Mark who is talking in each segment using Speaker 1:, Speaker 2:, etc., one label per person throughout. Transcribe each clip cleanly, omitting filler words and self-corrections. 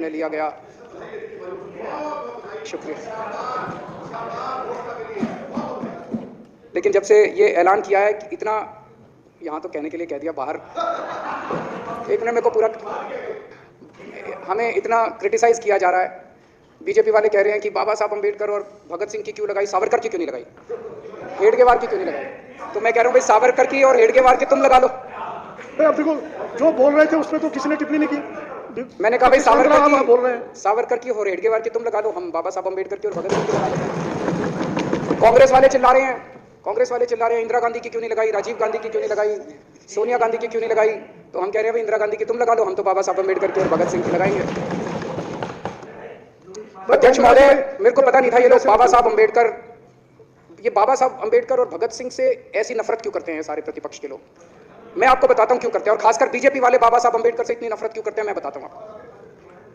Speaker 1: निर्णय लिया गया। शुक्रिया। लेकिन जब से ये ऐलान किया है कि इतना, यहाँ तो कहने के लिए कह दिया, बाहर एक मिनट, मेरे को पूरा, हमें इतना क्रिटिसाइज किया जा रहा है। बीजेपी वाले कह रहे हैं कि बाबा साहब अम्बेडकर और भगत सिंह की क्यों लगाई, सावरकर की क्यों नहीं लगाई, हेडगेवार की क्यों नहीं लगाई। तो मैं कह रहा हूँ भाई, सावरकर की और हेडगेवार की तुम लगा लो।
Speaker 2: अब देखो, जो बोल रहे थे उसमें तो किसी ने टिप्पणी नहीं की।
Speaker 1: मैंने कहा भाई,
Speaker 2: सावरकर
Speaker 1: की और हेडगेवार की तुम लगा लो, हम बाबा साहब अम्बेडकर की और भगत सिंह की लगा लो। कांग्रेस वाले चिल्ला रहे हैं, इंदिरा गांधी की क्यों नहीं लगाई, राजीव गांधी की क्यों नहीं लगाई, सोनिया गांधी की क्यों नहीं लगाई। तो हम कह रहे हैं भाई, इंदिरा गांधी की तुम लगा लो, हम तो बाबा साहब अम्बेडकर की और भगत सिंह की लगाएंगे। अध्यक्ष महोदय, मेरे को पता नहीं था ये लोग बाबा साहब अम्बेडकर और भगत सिंह से ऐसी नफरत क्यों करते हैं सारे प्रतिपक्ष के लोग। मैं आपको बताता हूं क्यों करते हैं, और खासकर बीजेपी वाले बाबा साहब अम्बेडकर से इतनी नफरत क्यों करते हैं, मैं बताता हूं आपको।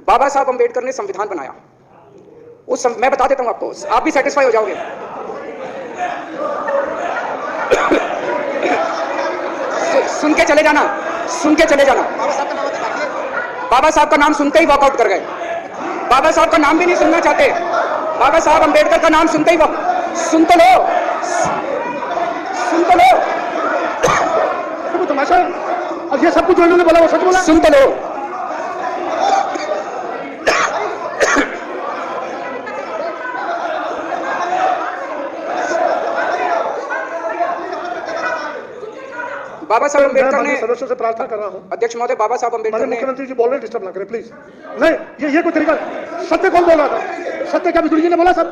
Speaker 1: बाबा साहब अम्बेडकर ने संविधान बनाया, मैं बता देता हूं आपको, आप भी सेटिस्फाई हो जाओगे। सुन के चले जाना। बाबा साहब का नाम सुनते ही वॉकआउट कर गए। बाबा साहब का नाम भी नहीं सुनना चाहते। बाबा साहब अम्बेडकर का नाम सुनते ही सुन तो लो।
Speaker 2: तमाशा, अब ये सब कुछ जो इन्होंने बोला वो सच बोला।
Speaker 1: सुन तो लो। बाबा साहब अम्बेडकर ने,
Speaker 2: सदस्यों से प्रार्थना कर रहा हूं,
Speaker 1: अध्यक्ष महोदय, बाबा साहब अम्बेडकर ने,
Speaker 2: मुख्यमंत्री जी बोल रहे हैं, डिस्टर्ब ना करें प्लीज। नहीं, ये कोई तरीका, सत्य कौन बोल रहा था, सत्य क्या बिजुली जी ने बोला सब,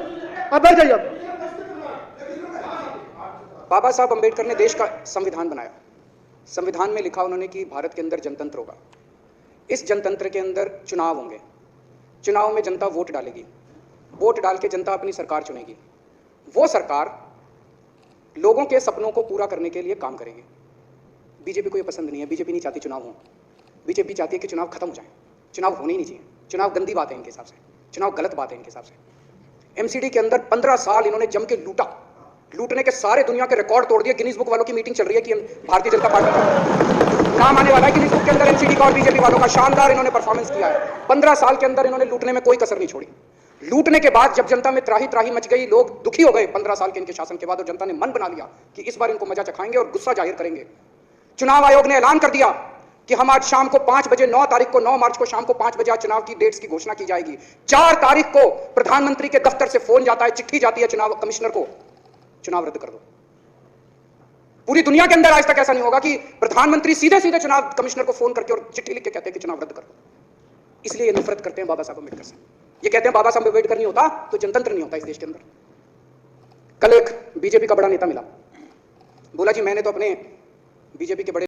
Speaker 2: अब बैठ जाइए। अब
Speaker 1: बाबा साहब अम्बेडकर ने देश का संविधान बनाया। संविधान में लिखा उन्होंने कि भारत के अंदर जनतंत्र होगा। इस जनतंत्र के अंदर चुनाव होंगे, चुनाव में जनता वोट डालेगी, वोट डाल के जनता अपनी सरकार चुनेगी। वो सरकार लोगों के सपनों को पूरा करने के लिए काम करेगी। बीजेपी को ये पसंद नहीं है, बीजेपी नहीं चाहती चुनाव हो, बीजेपी चाहती है कि चुनाव खत्म हो जाए, चुनाव होने ही नहीं चाहिए। चुनाव गंदी बात है इनके हिसाब से, चुनाव गलत बात है इनके हिसाब से। एमसीडी के अंदर 15 साल इन्होंने जम के लूटने के सारे दुनिया के रिकॉर्ड तोड़ दिए। गिनीज बुक वालों की मीटिंग चल रही है कि भारतीय जनता पार्टी का नाम आने वाला है गिनीज बुक के अंदर, एमसीडी का और बीजेपी वालों का। शानदार इन्होंने परफॉर्मेंस किया है। 15 साल के अंदर इन्होंने लूटने में कोई कसर नहीं छोड़ी। लूटने के बाद जब जनता में त्राही मच गई, लोग दुखी हो गए 15 साल के इनके शासन के बाद, और जनता ने मन बना लिया कि इस बार इनको मजा चखाएंगे और गुस्सा जाहिर करेंगे। चुनाव आयोग ने ऐलान कर दिया कि हम आज शाम को 5 बजे 9 मार्च को शाम को 5 बजे चुनाव की डेट्स की घोषणा की जाएगी। 4 तारीख को प्रधानमंत्री के दफ्तर से फोन जाता है, चिट्ठी जाती है चुनाव कमिश्नर को, चुनाव रद्द कर दो। पूरी दुनिया के अंदर आज तक ऐसा नहीं होगा कि प्रधानमंत्री सीधे चुनाव कमिश्नर को फोन करके और चिट्ठी लिख के कहते हैं कि चुनाव रद्द कर दो। इसलिए ये नफरत करते हैं बाबा साहब अम्बेडकर से। ये कहते हैं बाबा साहब अम्बेडकर नहीं होता तो जनतंत्र नहीं होता इस देश के अंदर। कल एक बीजेपी का बड़ा नेता मिला, बोला जी मैंने तो अपने बीजेपी के बड़े